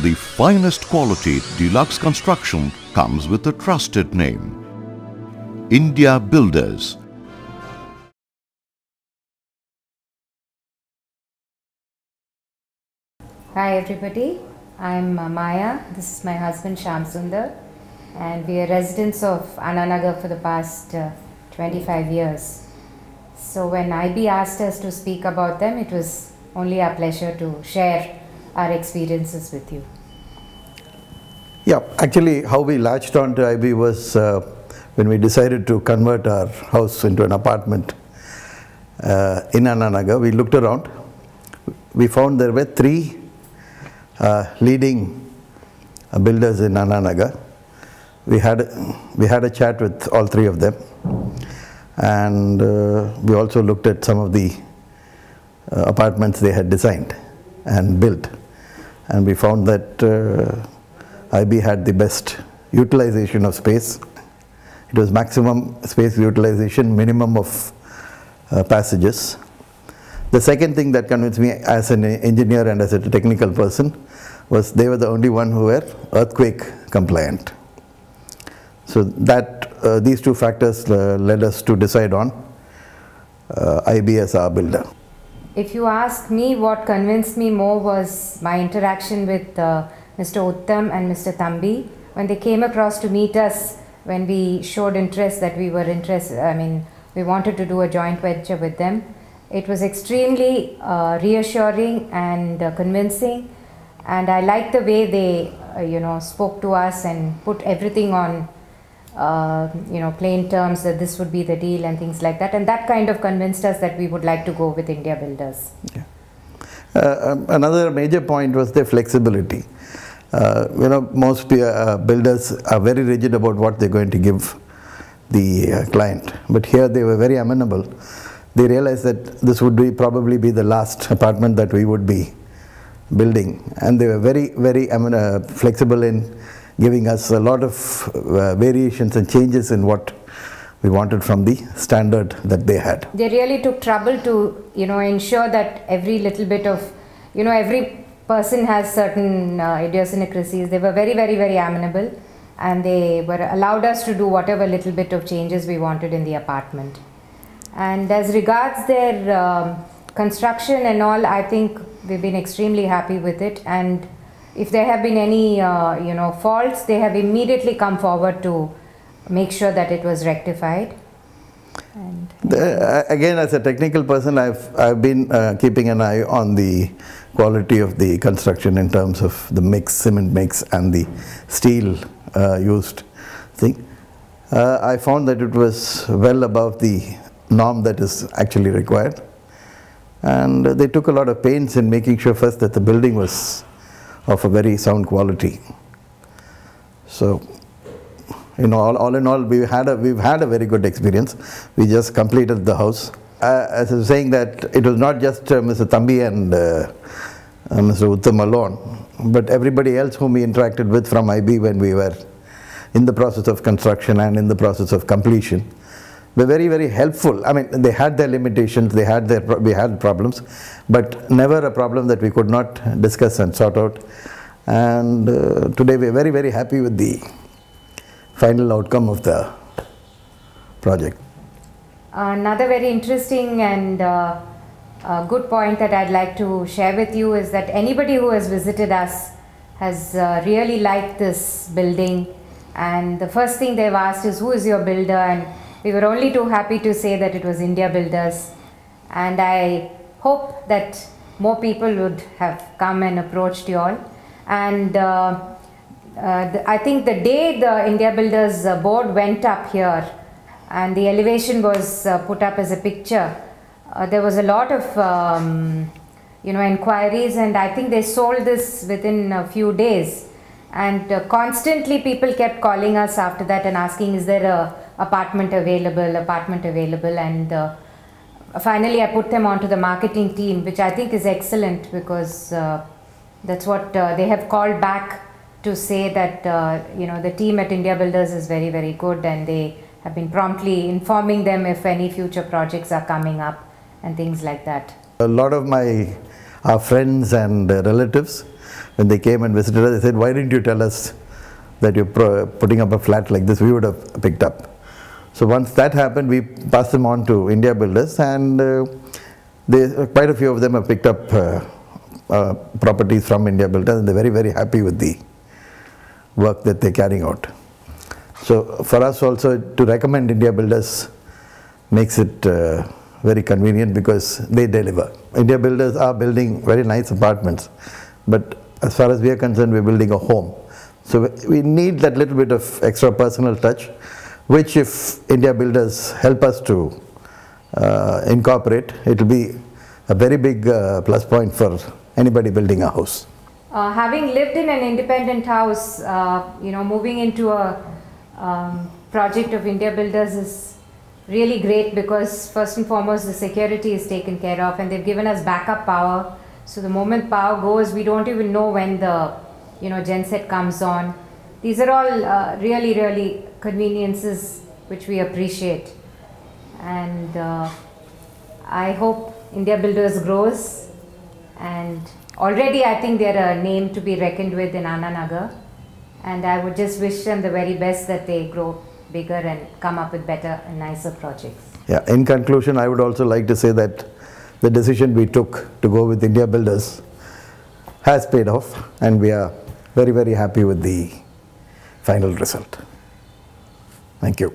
The finest quality deluxe construction comes with a trusted name. India Builders. Hi everybody, I'm Maya. This is my husband Shamsundar, and we are residents of Annanagar for the past 25 years. So when IB asked us to speak about them, it was only our pleasure to share our experiences with you. Yeah, actually how we latched on to IB was when we decided to convert our house into an apartment in Annanagar. We looked around. We found there were three leading builders in Annanagar. We had a chat with all three of them, and we also looked at some of the apartments they had designed and built, and we found that IB had the best utilization of space. It was maximum space utilization, minimum of passages. The second thing that convinced me as an engineer and as a technical person was they were the only one who were earthquake compliant. So that these two factors led us to decide on IB as our builder. If you ask me, what convinced me more was my interaction with Mr. Uttam and Mr. Thambi when they came across to meet us, when we showed interest that we were interested, we wanted to do a joint venture with them. It was extremely reassuring and convincing, and I liked the way they spoke to us and put everything on plain terms, that this would be the deal and things like that, and that kind of convinced us that we would like to go with India Builders. Yeah. Another major point was their flexibility. Most builders are very rigid about what they're going to give the client, but here they were very amenable. They realized that this would probably be the last apartment that we would be building, and they were very, very flexible in giving us a lot of variations and changes in what we wanted from the standard that they had. They really took trouble to ensure that every little bit of every person has certain idiosyncrasies. They were very, very, very amenable, and they were allowed us to do whatever little bit of changes we wanted in the apartment. And as regards their construction and all, I think we've been extremely happy with it, and if there have been any faults, they have immediately come forward to make sure that it was rectified. And again, as a technical person, I've been keeping an eye on the quality of the construction in terms of the mix, cement mix, and the steel used thing. I found that it was well above the norm that is actually required, and they took a lot of pains in making sure first that the building was of a very sound quality. So all in all, we've had a very good experience. We just completed the house. As I was saying, that it was not just Mr. Thambi and Mr. Uttam alone, but everybody else whom we interacted with from IB when we were in the process of construction and in the process of completion were very, very helpful. They had their limitations, we had problems, but never a problem that we could not discuss and sort out. And today we are very, very happy with the final outcome of the project. Another very interesting and good point that I'd like to share with you is that anybody who has visited us has really liked this building, and the first thing they've asked is, who is your builder? And we were only too happy to say that it was India Builders, and I hope that more people would have come and approached you all. And I think the day the India Builders board went up here and the elevation was put up as a picture, there was a lot of inquiries, and I think they sold this within a few days. And constantly people kept calling us after that and asking, is there a apartment available, and finally I put them onto the marketing team, which I think is excellent, because that's what they have called back to say, that the team at India Builders is very, very good, and they have been promptly informing them if any future projects are coming up and things like that. A lot of our friends and relatives when they came and visited us, they said, why didn't you tell us that you're putting up a flat like this? We would have picked up. So once that happened, we passed them on to India Builders, and quite a few of them have picked up properties from India Builders, and they're very, very happy with the work that they're carrying out. So for us also to recommend India Builders makes it very convenient, because they deliver. India Builders are building very nice apartments, but as far as we are concerned, we're building a home. So we need that little bit of extra personal touch, which if India Builders help us to incorporate, it will be a very big plus point for anybody building a house. Having lived in an independent house, moving into a project of India Builders is really great, because first and foremost the security is taken care of, and they've given us backup power. So the moment power goes, we don't even know when the genset comes on. These are all really, really conveniences which we appreciate, and I hope India Builders grows, and already I think they're a name to be reckoned with in Anna Nagar, and I would just wish them the very best, that they grow bigger and come up with better and nicer projects. Yeah, in conclusion, I would also like to say that the decision we took to go with India Builders has paid off, and we are very, very happy with the final result. Thank you.